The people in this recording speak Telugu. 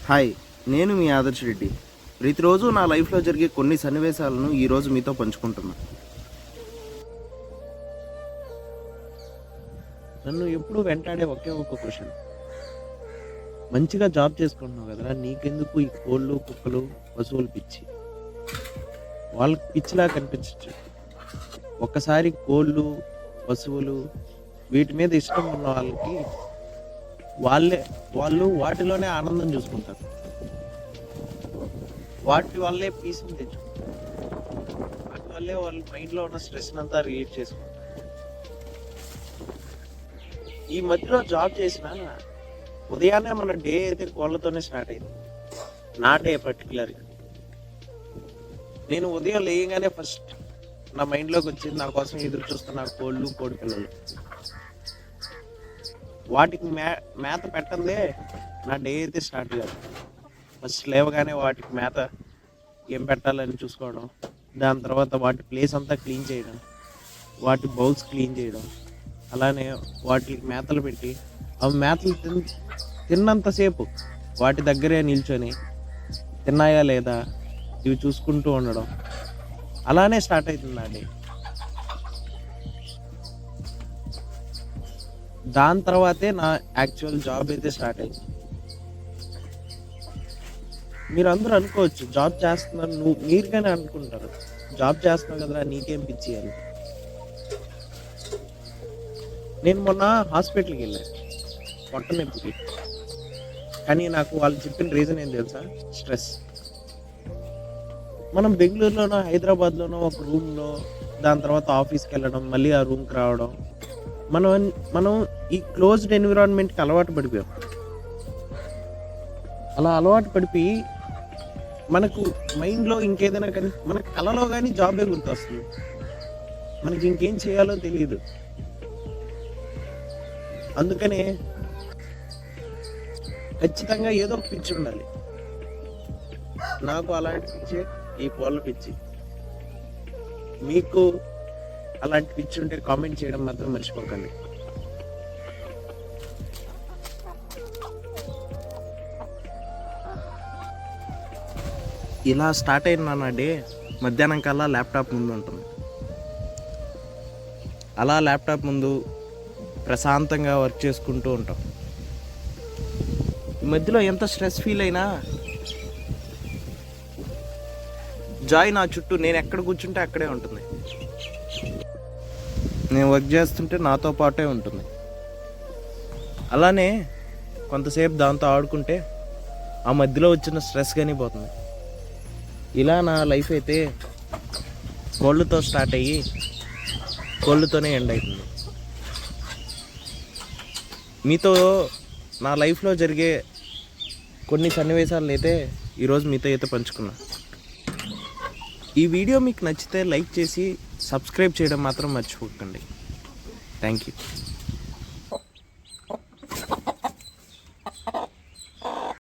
హాయ్, నేను మీ ఆదర్శ్ రెడ్డి. ప్రతిరోజు నా లైఫ్లో జరిగే కొన్ని సన్నివేశాలను ఈరోజు మీతో పంచుకుంటున్నా. నన్ను ఎప్పుడు వెంటాడే ఒకే ఒక క్వశ్చన్, మంచిగా జాబ్ చేసుకుంటున్నావు కదరా, నీకెందుకు ఈ కోళ్ళు కుక్కలు పశువులు పిచ్చి? వాళ్ళకి పిచ్చిలా కనిపించచ్చు. ఒక్కసారి కోళ్ళు పశువులు వీటి మీద ఇష్టం ఉన్న వాళ్ళకి వాళ్ళు వాటిలోనే ఆనందం చూసుకుంటారు, వాటి వల్లే పీస్ని తెచ్చుకుంటారు, వాటి వల్లే వాళ్ళ మైండ్లో ఉన్న స్ట్రెస్ అంతా రిలీఫ్ చేసుకుంటారు. ఈ మధ్యలో జాబ్ చేసిన ఉదయాన్నే మన డే అయితే కోళ్ళతోనే స్టార్ట్ అయింది. నా డే పర్టికులర్గా నేను ఉదయం లేయగానే ఫస్ట్ నా మైండ్లోకి వచ్చింది, నా కోసం ఎదురు చూస్తున్న కోళ్ళు కోడి పిల్లలు. వాటికి మేత పెట్టందే నా డే అయితే స్టార్ట్ కాదు. ఫస్ట్ లేవగానే వాటికి మేత ఏం పెట్టాలని చూసుకోవడం, దాని తర్వాత వాటి ప్లేస్ అంతా క్లీన్ చేయడం, వాటి బౌల్స్ క్లీన్ చేయడం, అలానే వాటికి మేతలు పెట్టి అవి మేతలు తిన్నంతసేపు వాటి దగ్గరే నిల్చొని తిన్నాయా లేదా ఇవి చూసుకుంటూ ఉండడం, అలానే స్టార్ట్ అవుతుంది నా డే. దాని తర్వాతే నా యాక్చువల్ జాబ్ అయితే స్టార్ట్ అయింది. మీరు అందరూ అనుకోవచ్చు జాబ్ చేస్తున్నారు, మీరుగానే అనుకుంటారు జాబ్ చేస్తున్నావు కదా నీకేం పిచ్చి అని. నేను మొన్న హాస్పిటల్కి వెళ్ళాను పొట్ట నొప్పికి, కానీ నాకు వాళ్ళు చెప్పిన రీజన్ ఏం తెలుసా? స్ట్రెస్. మనం బెంగళూరులోనో హైదరాబాద్లోనో ఒక రూమ్లో, దాని తర్వాత ఆఫీస్కి వెళ్ళడం, మళ్ళీ ఆ రూమ్కి రావడం, మనం ఈ క్లోజ్డ్ ఎన్విరాన్మెంట్కి అలవాటు పడిపోయాం. అలా అలవాటు పడిపోయి మనకు మైండ్లో ఇంకేదైనా కానీ మన కళలో కానీ జాబే గుర్తొస్తుంది, మనకి ఇంకేం చేయాలో తెలియదు. అందుకనే ఖచ్చితంగా ఏదో ఒక పిచ్చి ఉండాలి. నాకు అలాంటి పిచ్చి ఈ కోళ్ళ పిచ్చి. మీకు అలాంటి పిచ్చి ఉంటే కామెంట్ చేయడం మాత్రం మర్చిపోకండి. ఇలా స్టార్ట్ అయిన నా డే మధ్యాహ్నం కల్లా ల్యాప్టాప్ ముందు ఉంటుంది. అలా ల్యాప్టాప్ ముందు ప్రశాంతంగా వర్క్ చేసుకుంటూ ఉంటాం. ఈ మధ్యలో ఎంత స్ట్రెస్ ఫీల్ అయినా జాయ్ నా చుట్టూ, నేను ఎక్కడ కూర్చుంటే అక్కడే ఉంటుంది. నేను వర్క్ చేస్తుంటే నాతో పాటే ఉంటుంది. అలానే కొంతసేపు దాంతో ఆడుకుంటే ఆ మధ్యలో వచ్చిన స్ట్రెస్ కానీ పోతుంది. ఇలా నా లైఫ్ అయితే కోళ్ళతో స్టార్ట్ అయ్యి కోళ్ళతోనే ఎండ్ అవుతుంది. మీతో నా లైఫ్లో జరిగే కొన్ని సన్నివేశాలను అయితే ఈరోజు మీతో అయితే పంచుకున్నా. ఈ వీడియో మీకు నచ్చితే లైక్ చేసి సబ్స్క్రైబ్ చేయడం మాత్రం మర్చిపోకండి. Thank you.